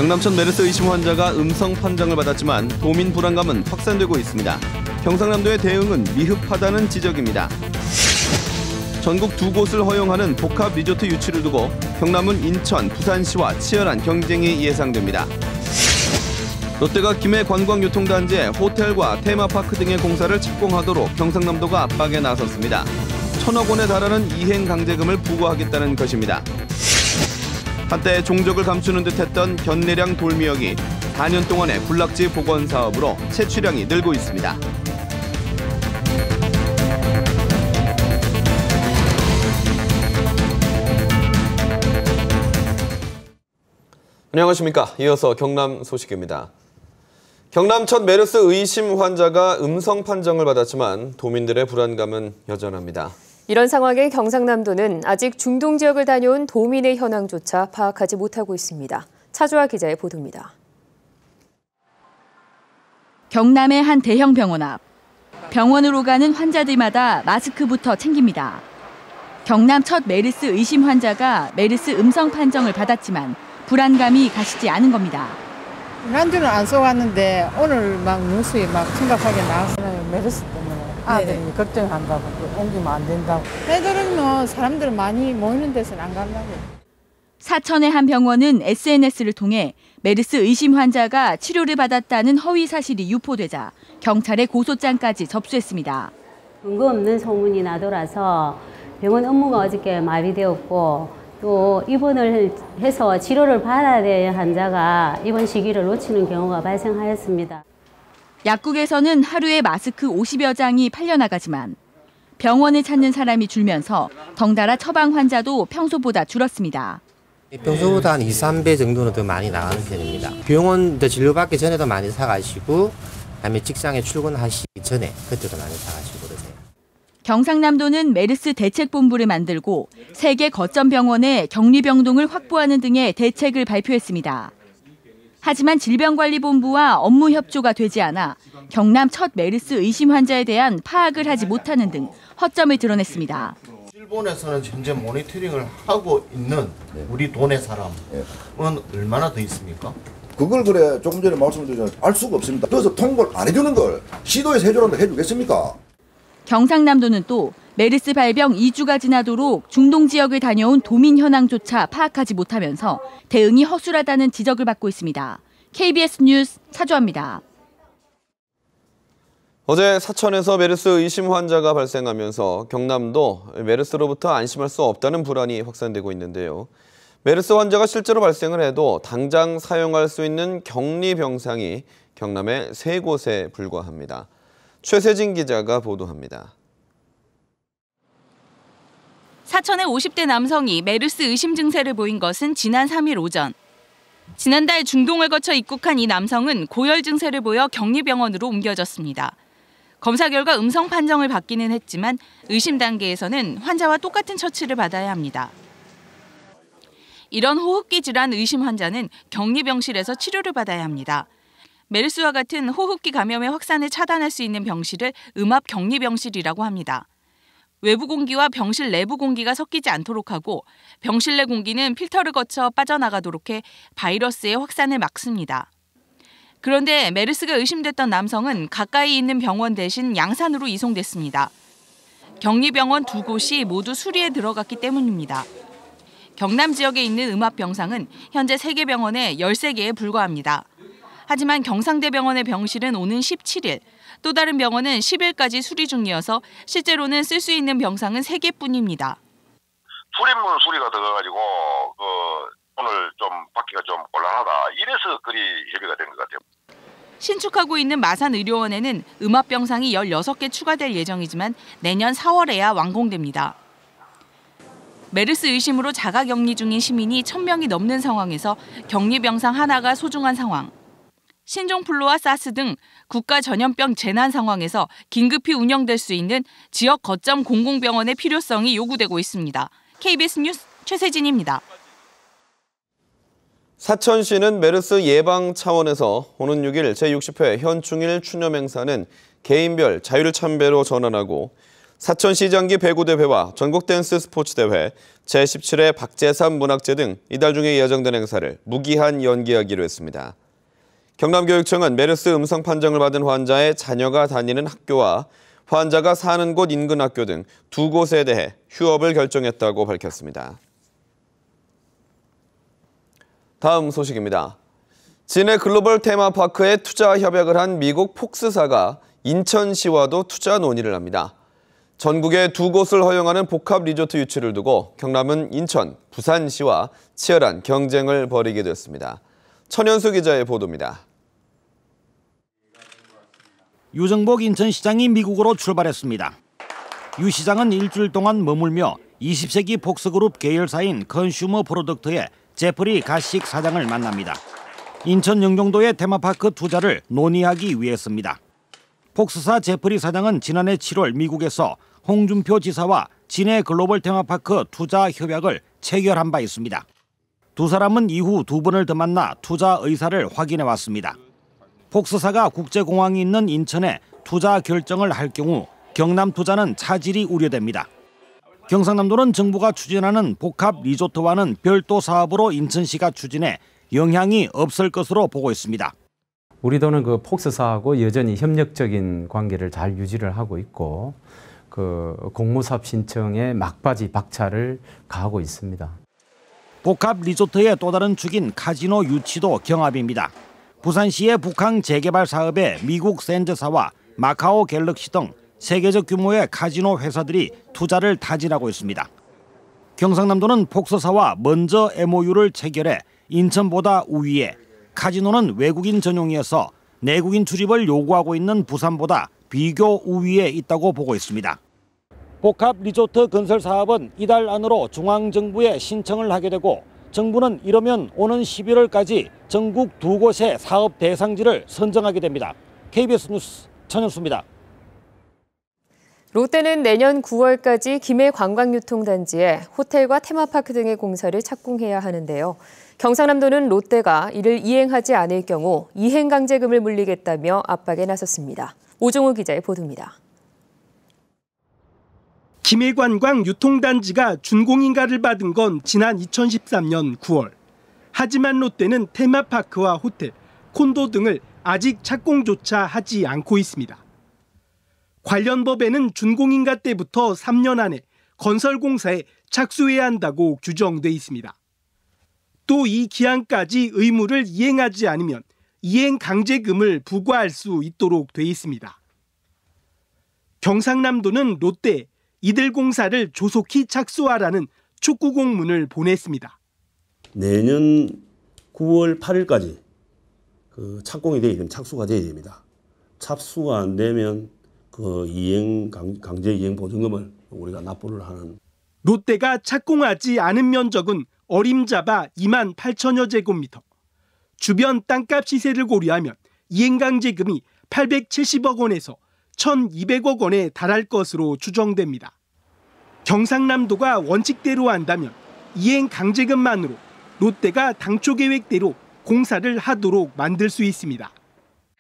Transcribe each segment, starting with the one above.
경남천 메르스 의심 환자가 음성 판정을 받았지만 도민 불안감은 확산되고 있습니다. 경상남도의 대응은 미흡하다는 지적입니다. 전국 2곳을 허용하는 복합 리조트 유치를 두고 경남은 인천, 부산시와 치열한 경쟁이 예상됩니다. 롯데가 김해 관광유통단지에 호텔과 테마파크 등의 공사를 착공하도록 경상남도가 압박에 나섰습니다. 1,000억 원에 달하는 이행 강제금을 부과하겠다는 것입니다. 한때 종적을 감추는 듯했던 견내량 돌미역이 4년 동안의 군락지 복원 사업으로 채취량이 늘고 있습니다. 안녕하십니까. 이어서 경남 소식입니다. 경남천 메르스 의심 환자가 음성 판정을 받았지만 도민들의 불안감은 여전합니다. 이런 상황에 경상남도는 아직 중동 지역을 다녀온 도민의 현황조차 파악하지 못하고 있습니다. 차주아 기자의 보도입니다. 경남의 한 대형 병원 앞. 병원으로 가는 환자들마다 마스크부터 챙깁니다. 경남 첫 메르스 의심 환자가 메르스 음성 판정을 받았지만 불안감이 가시지 않은 겁니다. 한 주는 안 써왔는데 오늘 막 뉴스에 막 심각하게 나왔어요. 메르스 때문에 아들이 걱정한다고 옮기면 안 된다고. 애들은 뭐 사람들 많이 모이는 데서는 안 간다고. 사천의 한 병원은 SNS를 통해 메르스 의심 환자가 치료를 받았다는 허위 사실이 유포되자 경찰에 고소장까지 접수했습니다. 근거 없는 소문이 나돌아서 병원 업무가 어저께 마비되었고 또 입원을 해서 치료를 받아야 될 환자가 입원 시기를 놓치는 경우가 발생하였습니다. 약국에서는 하루에 마스크 50여 장이 팔려나가지만 병원을 찾는 사람이 줄면서 덩달아 처방 환자도 평소보다 줄었습니다. 평소보다 한 2, 3배 정도는 더 많이 나가는 편입니다. 병원 진료받기 전에도 많이 사가시고 그다음에 직장에 출근하시기 전에 그때도 많이 사가시고 그러세요. 경상남도는 메르스 대책본부를 만들고 3개 거점 병원에 격리병동을 확보하는 등의 대책을 발표했습니다. 하지만 질병관리본부와 업무 협조가 되지 않아 경남 첫 메르스 의심 환자에 대한 파악을 하지 못하는 등 허점을 드러냈습니다. 일본에서는 현재 모니터링을 하고 있는 우리 도내 사람은 얼마나 더 있습니까? 그걸 그래 조금 전에 말씀드렸잖아요. 알 수가 없습니다. 그래서 통보를 안 해주는 걸 시도에서 해주라는데 해주겠습니까? 경상남도는 또 메르스 발병 2주가 지나도록 중동 지역을 다녀온 도민 현황조차 파악하지 못하면서 대응이 허술하다는 지적을 받고 있습니다. KBS 뉴스 차주아입니다. 어제 사천에서 메르스 의심 환자가 발생하면서 경남도 메르스로부터 안심할 수 없다는 불안이 확산되고 있는데요. 메르스 환자가 실제로 발생을 해도 당장 사용할 수 있는 격리 병상이 경남의 3곳에 불과합니다. 최세진 기자가 보도합니다. 사천의 50대 남성이 메르스 의심 증세를 보인 것은 지난 3일 오전. 지난달 중동을 거쳐 입국한 이 남성은 고열 증세를 보여 격리병원으로 옮겨졌습니다. 검사 결과 음성 판정을 받기는 했지만 의심 단계에서는 환자와 똑같은 처치를 받아야 합니다. 이런 호흡기 질환 의심 환자는 격리병실에서 치료를 받아야 합니다. 메르스와 같은 호흡기 감염의 확산을 차단할 수 있는 병실을 음압 격리병실이라고 합니다. 외부 공기와 병실 내부 공기가 섞이지 않도록 하고 병실 내 공기는 필터를 거쳐 빠져나가도록 해 바이러스의 확산을 막습니다. 그런데 메르스가 의심됐던 남성은 가까이 있는 병원 대신 양산으로 이송됐습니다. 격리병원 2곳이 모두 수리에 들어갔기 때문입니다. 경남 지역에 있는 음압병상은 현재 3개 병원에 13개에 불과합니다. 하지만 경상대병원의 병실은 오는 17일, 또 다른 병원은 10일까지 수리 중이어서 실제로는 쓸 수 있는 병상은 3개뿐입니다. 출입문 수리가 들어가지고 오늘 좀 받기가 좀 곤란하다. 이래서 그리 협의가 된 것 같아요. 신축하고 있는 마산의료원에는 음압병상이 16개 추가될 예정이지만 내년 4월에야 완공됩니다. 메르스 의심으로 자가격리 중인 시민이 1,000명이 넘는 상황에서 격리병상 하나가 소중한 상황. 신종플루와 사스 등 국가 전염병 재난 상황에서 긴급히 운영될 수 있는 지역 거점 공공병원의 필요성이 요구되고 있습니다. KBS 뉴스 최세진입니다. 사천시는 메르스 예방 차원에서 오는 6일 제60회 현충일 추념 행사는 개인별 자율 참배로 전환하고 사천시장기 배구대회와 전국댄스 스포츠대회, 제17회 박제삼 문학제 등 이달 중에 예정된 행사를 무기한 연기하기로 했습니다. 경남교육청은 메르스 음성 판정을 받은 환자의 자녀가 다니는 학교와 환자가 사는 곳 인근 학교 등 2곳에 대해 휴업을 결정했다고 밝혔습니다. 다음 소식입니다. 진해 글로벌 테마파크에 투자 협약을 한 미국 폭스사가 인천시와도 투자 논의를 합니다. 전국에 2곳을 허용하는 복합 리조트 유치를 두고 경남은 인천, 부산시와 치열한 경쟁을 벌이게 됐습니다. 천현수 기자의 보도입니다. 유정복 인천시장이 미국으로 출발했습니다. 유 시장은 일주일 동안 머물며 20세기 폭스그룹 계열사인 컨슈머 프로덕트의 제프리 가식 사장을 만납니다. 인천 영종도의 테마파크 투자를 논의하기 위해서입니다. 폭스사 제프리 사장은 지난해 7월 미국에서 홍준표 지사와 진해 글로벌 테마파크 투자 협약을 체결한 바 있습니다. 두 사람은 이후 2번을 더 만나 투자 의사를 확인해 왔습니다. 폭스사가 국제공항이 있는 인천에 투자 결정을 할 경우 경남 투자는 차질이 우려됩니다. 경상남도는 정부가 추진하는 복합 리조트와는 별도 사업으로 인천시가 추진해 영향이 없을 것으로 보고 있습니다. 우리도는 그 폭스사하고 여전히 협력적인 관계를 잘 유지를 하고 있고 그 공모사업 신청에 막바지 박차를 가하고 있습니다. 복합 리조트의 또 다른 축인 카지노 유치도 경합입니다. 부산시의 북항 재개발 사업에 미국 샌드사와 마카오 갤럭시 등 세계적 규모의 카지노 회사들이 투자를 타진하고 있습니다. 경상남도는 폭스사와 먼저 MOU를 체결해 인천보다 우위에 카지노는 외국인 전용이어서 내국인 출입을 요구하고 있는 부산보다 비교 우위에 있다고 보고 있습니다. 복합 리조트 건설 사업은 이달 안으로 중앙정부에 신청을 하게 되고 정부는 이러면 오는 11월까지 전국 2곳의 사업 대상지를 선정하게 됩니다. KBS 뉴스 천현수입니다. 롯데는 내년 9월까지 김해 관광유통단지에 호텔과 테마파크 등의 공사를 착공해야 하는데요. 경상남도는 롯데가 이를 이행하지 않을 경우 이행강제금을 물리겠다며 압박에 나섰습니다. 오종우 기자의 보도입니다. 김해관광유통단지가 준공인가를 받은 건 지난 2013년 9월. 하지만 롯데는 테마파크와 호텔, 콘도 등을 아직 착공조차 하지 않고 있습니다. 관련 법에는 준공인가 때부터 3년 안에 건설공사에 착수해야 한다고 규정돼 있습니다. 또 이 기한까지 의무를 이행하지 않으면 이행 강제금을 부과할 수 있도록 돼 있습니다. 경상남도는 롯데 이들 공사를 조속히 착수하라는 촉구 공문을 보냈습니다. 내년 9월 8일까지 착공이 되어야 됩니다. 착수가 되어야 됩니다. 착수가 안 되면 그 강제 이행 보증금을 우리가 납부를 하는. 롯데가 착공하지 않은 면적은 어림잡아 2만 8천여 제곱미터. 주변 땅값 시세를 고려하면 이행강제금이 870억 원에서 1,200억 원에 달할 것으로 추정됩니다. 경상남도가 원칙대로 한다면 이행강제금만으로 롯데가 당초 계획대로 공사를 하도록 만들 수 있습니다.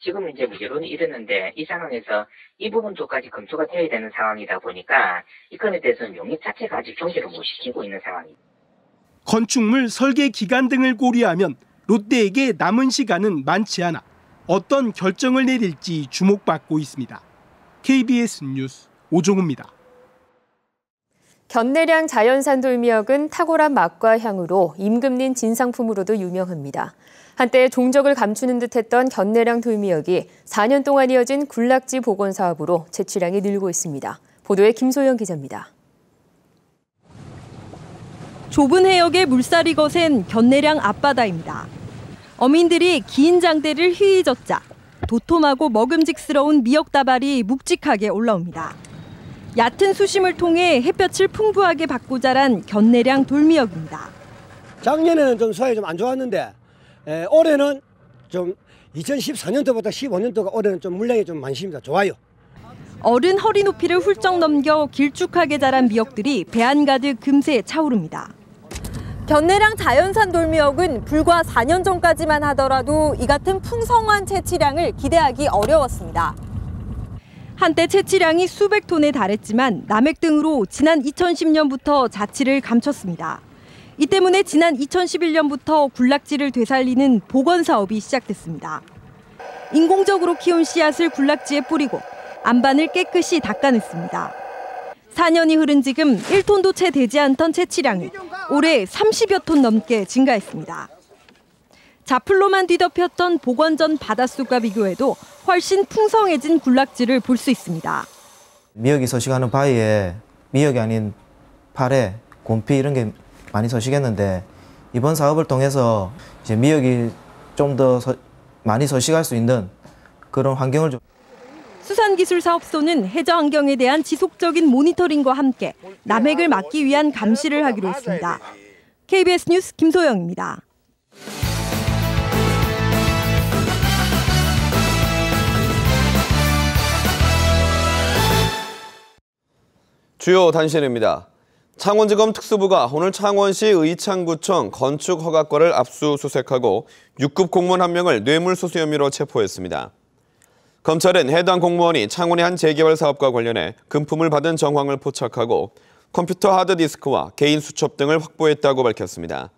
지금 이제 여론이 이랬는데 이 상황에서 이 부분도까지 검토가 되어야 되는 상황이다 보니까 이 건에 대해서는 용역 자체가 아직 경제를 못 시키고 있는 상황입니다. 건축물 설계 기간 등을 고려하면 롯데에게 남은 시간은 많지 않아 어떤 결정을 내릴지 주목받고 있습니다. KBS 뉴스 오종우입니다. 견내량 자연산 돌미역은 탁월한 맛과 향으로 임금님 진상품으로도 유명합니다. 한때 종적을 감추는 듯했던 견내량 돌미역이 4년 동안 이어진 군락지 복원 사업으로 채취량이 늘고 있습니다. 보도에 김소영 기자입니다. 좁은 해역에 물살이 거센 견내량 앞바다입니다. 어민들이 긴 장대를 휘젓자 도톰하고 먹음직스러운 미역다발이 묵직하게 올라옵니다. 얕은 수심을 통해 햇볕을 풍부하게 받고 자란 견내량 돌미역입니다. 작년에는 좀 수확이 좀 안 좋았는데 올해는 좀 2014년도보다 15년도가 올해는 좀 물량이 좀 많습니다. 좋아요. 어른 허리 높이를 훌쩍 넘겨 길쭉하게 자란 미역들이 배 안 가득 금세 차오릅니다. 견내량 자연산 돌미역은 불과 4년 전까지만 하더라도 이 같은 풍성한 채취량을 기대하기 어려웠습니다. 한때 채취량이 수백 톤에 달했지만 남획 등으로 지난 2010년부터 자취를 감췄습니다. 이 때문에 지난 2011년부터 군락지를 되살리는 복원 사업이 시작됐습니다. 인공적으로 키운 씨앗을 군락지에 뿌리고 안반을 깨끗이 닦아냈습니다. 4년이 흐른 지금 1톤도 채 되지 않던 채취량이 올해 30여 톤 넘게 증가했습니다. 자풀로만 뒤덮였던 복원 전 바닷속과 비교해도 훨씬 풍성해진 군락지를 볼 수 있습니다. 미역이 서식하는 바위에 미역이 아닌 파래, 곰피 이런 게 많이 서식했는데 이번 사업을 통해서 이제 미역이 좀 더 많이 서식할 수 있는 그런 환경을 좀. 수산기술사업소는 해저 환경에 대한 지속적인 모니터링과 함께 남획을 막기 위한 감시를 하기로 했습니다. KBS 뉴스 김소영입니다. 주요 단신입니다. 창원지검 특수부가 오늘 창원시 의창구청 건축허가과를 압수수색하고 6급 공무원 1명을 뇌물수수 혐의로 체포했습니다. 검찰은 해당 공무원이 창원의 한 재개발 사업과 관련해 금품을 받은 정황을 포착하고 컴퓨터 하드디스크와 개인 수첩 등을 확보했다고 밝혔습니다.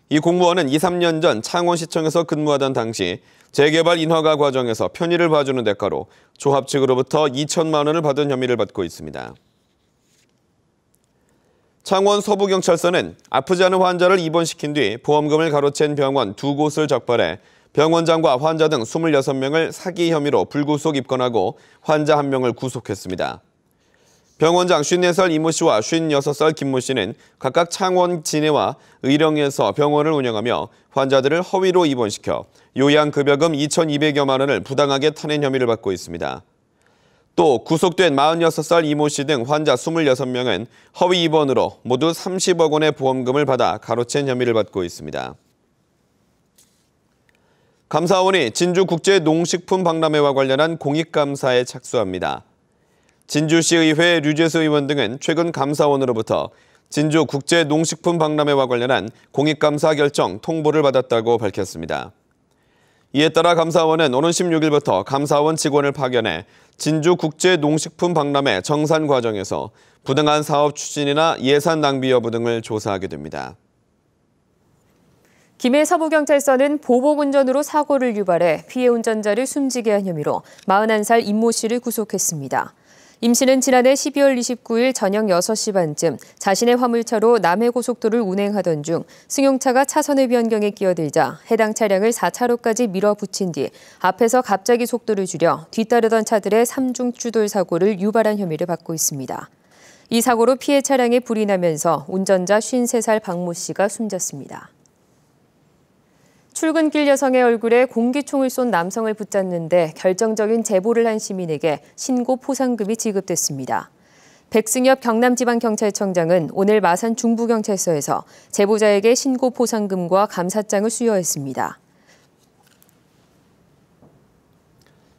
이 공무원은 2, 3년 전 창원시청에서 근무하던 당시 재개발 인허가 과정에서 편의를 봐주는 대가로 조합 측으로부터 2천만 원을 받은 혐의를 받고 있습니다. 창원 서부경찰서는 아프지 않은 환자를 입원시킨 뒤 보험금을 가로챈 병원 2곳을 적발해 병원장과 환자 등 26명을 사기 혐의로 불구속 입건하고 환자 1명을 구속했습니다. 병원장 54살 이모 씨와 56살 김모 씨는 각각 창원 진해와 의령에서 병원을 운영하며 환자들을 허위로 입원시켜 요양급여금 2,200여만 원을 부당하게 타낸 혐의를 받고 있습니다. 또 구속된 46살 이모 씨 등 환자 26명은 허위 입원으로 모두 30억 원의 보험금을 받아 가로챈 혐의를 받고 있습니다. 감사원이 진주국제농식품박람회와 관련한 공익감사에 착수합니다. 진주시의회 류재수 의원 등은 최근 감사원으로부터 진주국제농식품박람회와 관련한 공익감사 결정 통보를 받았다고 밝혔습니다. 이에 따라 감사원은 오는 16일부터 감사원 직원을 파견해 진주국제농식품박람회 정산 과정에서 부당한 사업 추진이나 예산 낭비 여부 등을 조사하게 됩니다. 김해 서부경찰서는 보복운전으로 사고를 유발해 피해 운전자를 숨지게 한 혐의로 41살 임모 씨를 구속했습니다. 임 씨는 지난해 12월 29일 저녁 6시 반쯤 자신의 화물차로 남해고속도로를 운행하던 중 승용차가 차선의 변경에 끼어들자 해당 차량을 4차로까지 밀어붙인 뒤 앞에서 갑자기 속도를 줄여 뒤따르던 차들의 3중 추돌 사고를 유발한 혐의를 받고 있습니다. 이 사고로 피해 차량에 불이 나면서 운전자 53살 박모 씨가 숨졌습니다. 출근길 여성의 얼굴에 공기총을 쏜 남성을 붙잡는데 결정적인 제보를 한 시민에게 신고 포상금이 지급됐습니다. 백승엽 경남지방경찰청장은 오늘 마산 중부경찰서에서 제보자에게 신고 포상금과 감사장을 수여했습니다.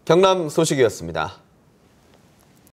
경남 소식이었습니다.